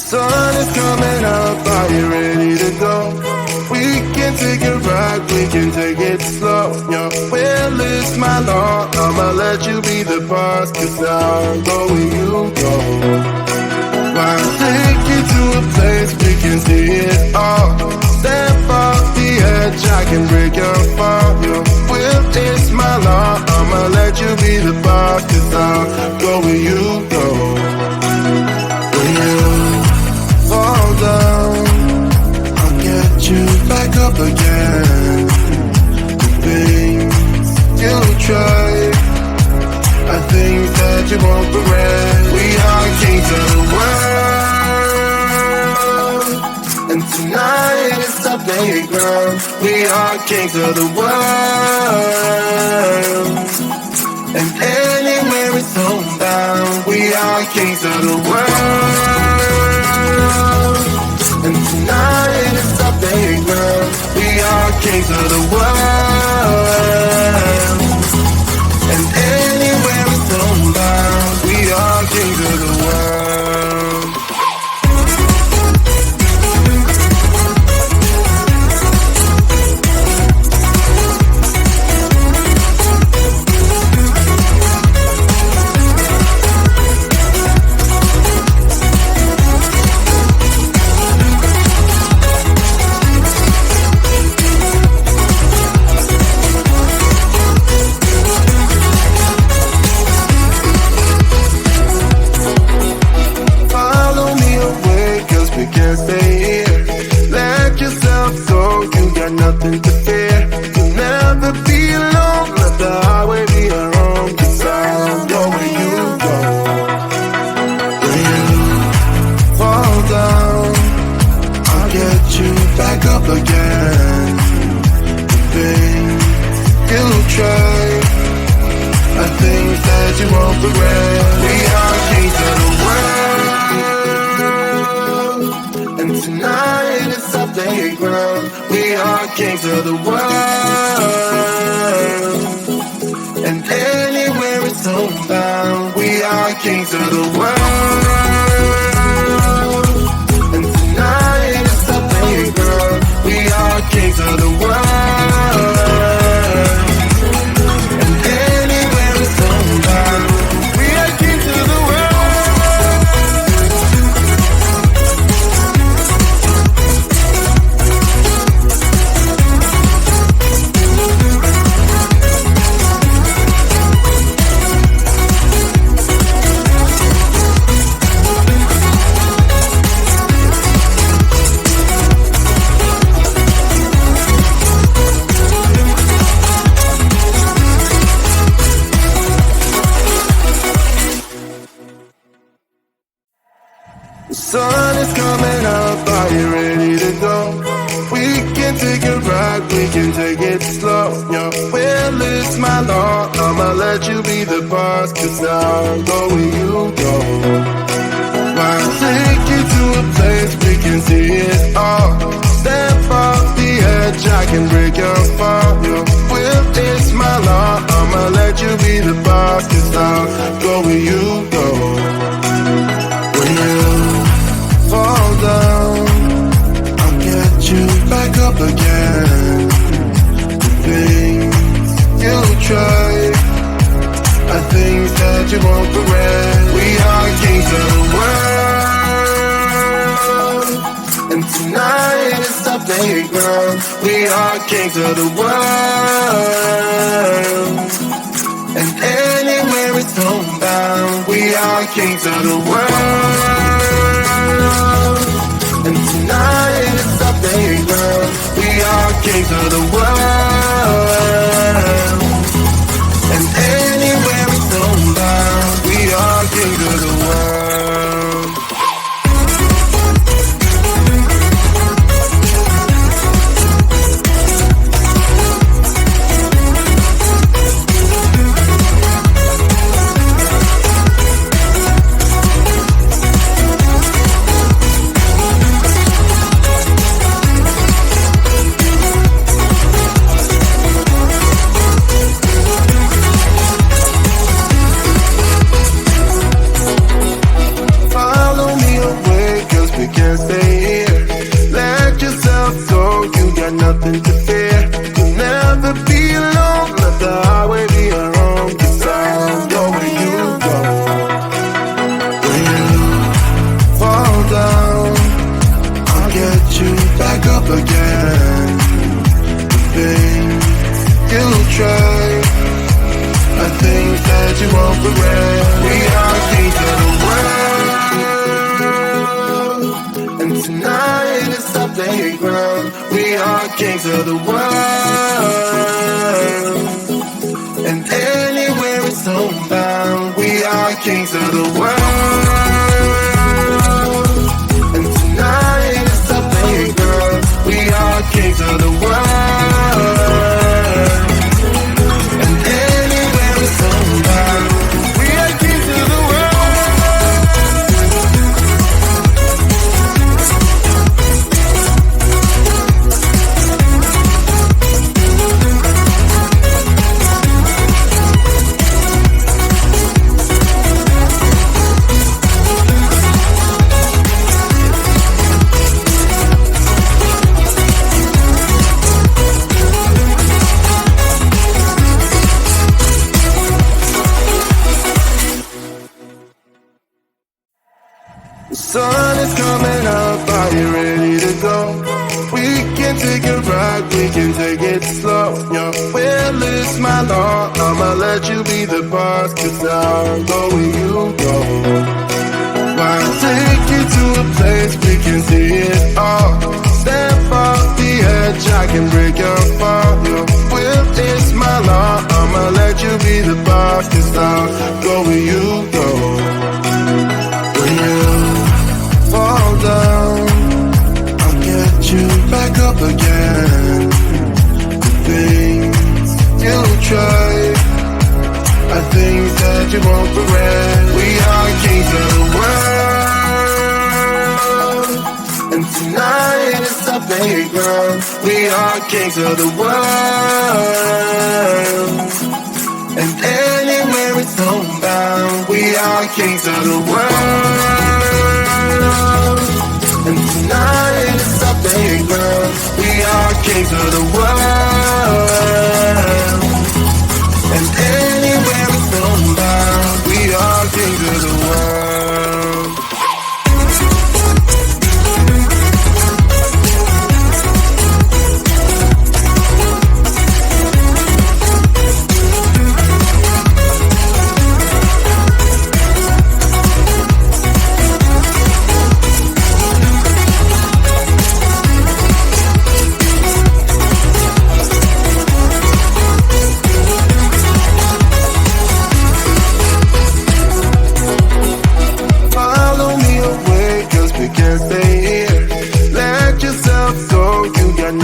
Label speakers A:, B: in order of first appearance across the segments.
A: Sun is coming up, are you ready to go? We can take it right, we can take it slow. Your will is my law, I'ma let you be the boss, 'cause I'll go where you go. I'll take you to a place we can see it all. Step off the edge, I can break your fall. Your will is my law, I'ma let you be the boss, 'cause I'll go where you go. When you fall down, I'll get you back up again. The things you try are things that you won't regret. We are kings of the world, and tonight is our playground. We are kings of the world, and anywhere it's homebound. We are kings of the world, and tonight is our playground. We are kings of the world, and anywhere it's homebound. We are kings of the world. Nothing to fear, you'll never be alone. Let the highway be our own, 'cause I'll go where you go. When you fall down, I'll get you back up again. The things you try are things that you won't regret. We are kings of the world, and tonight it's our playground. We are kings of the world, and anywhere it's homebound. We are kings of the world, and tonight it's our playground. We are kings of the world, and anywhere it's homebound. We are kings of the world. Sun is coming up, are you ready to go? We can take it right, we can take it slow. Your will is my law, I'ma let you be the boss, 'cause I'll go where you go. I'll take you to a place we can see it all. Step off the edge, I can break your fall. Your will is my law, I'ma let you be the boss, 'cause I'll go where you go. When you fall down, I'll get you back up again. The things you try are things that you won't regret. We are kings of the world, and tonight is our playground. We are kings of the world, and anywhere it's homebound. We are kings of the world, and tonight it's our playground. We are kings of the world, and anywhere it's homebound. We are kings of the world. nothing to fear. You'll never be alone, let the highway be our home. 'Cause I'll go where you go. When you fall down, I'll get you back up again. The things you try, I think that you won't regret. We are kings of the world, and tonight is our playground. We are kings of the world, and anywhere it's homebound. We are kings of the world, and tonight is our playground. We are kings of the world. Sun is coming up, are you ready to go? We can take a ride, we can take it slow. Your will is my law, I'ma let you be the boss. 'Cause I'll go where you go. I'll take you to a place we can see it all. Step off the edge, I can break your fall. Your will is my law, I'ma let you be the boss. 'Cause I'll go where you go. When you fall down, I'll get you back up again. The things you try, I think that you won't regret. We are kings of the world, and tonight is our playground. We are kings of the world, and anywhere it's homebound. We are kings of the world, and tonight is our playground. We are kings of the world, and anywhere it's homebound. We are kings of the world.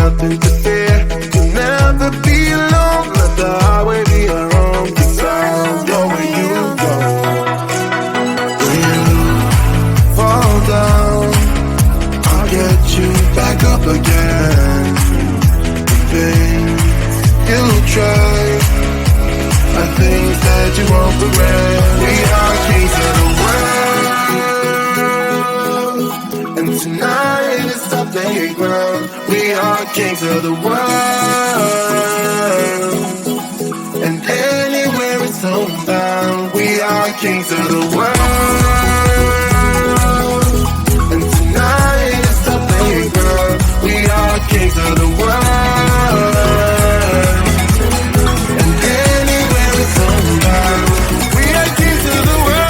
A: Nothing to fear. You'll never be alone, let the highway be our home. 'Cause I'll go where you go. When you fall down, I'll get you back up again. The things you try, I think that you won't regret. We are kings of the world, and tonight is our playground. We are kings of the world, and anywhere it's homebound. We are kings of the world, and tonight is our playground. We are kings of the world, and anywhere it's homebound. We are kings of the world.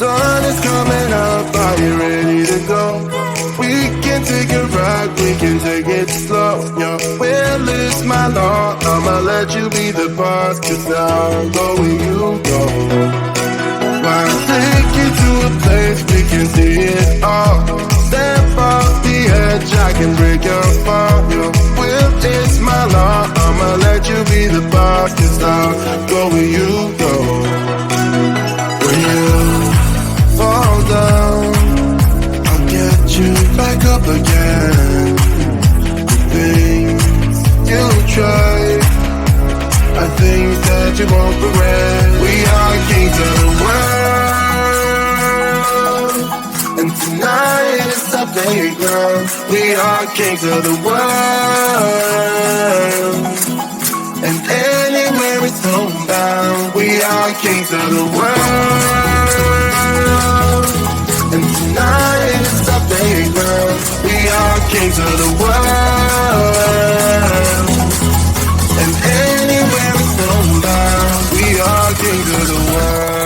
A: Sun is coming up, are you ready to go? We can take a ride, we can take it slow. Your will is my law, I'ma let you be the boss. 'Cause I'll go where you go. I'll take you to a place we can see it all. Step off the edge, I can break your heart. Your will is my law. I'ma let you be the boss, 'cause I'll go where you go. When you fall down, I'll get you back up again. The things you try are things that you won't regret. We are kings of the world, and tonight is our playground. We are kings of the world, and anywhere it's homebound. We are kings of the world, and tonight is our playground. We are kings of the world, and anywhere it's homebound. We are kings of the world.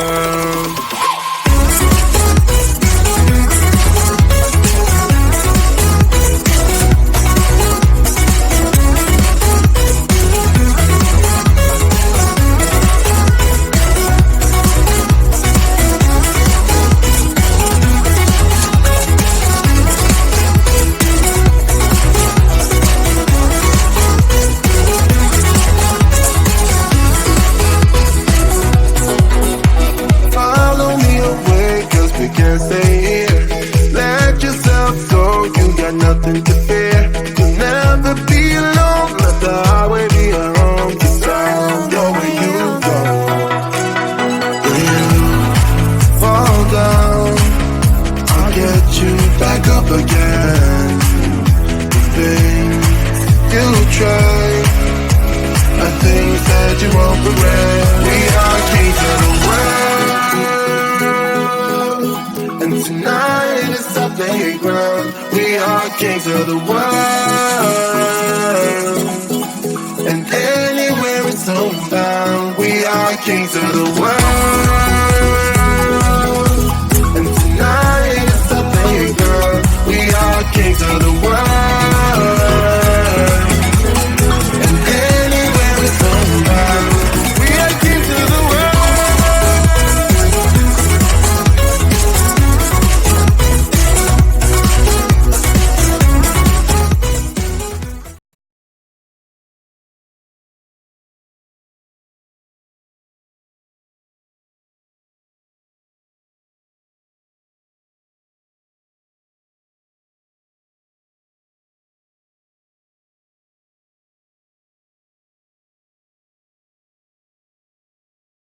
A: Can't stay here. Let yourself go. You got nothing to fear. You'll never be alone. Let the highway be your home. 'Cause I'll go where you go. When you fall down, I'll get you back up again. The things you try are things that you won't regret. We are kings of the world, and tonight is our playground. We are kings of the world,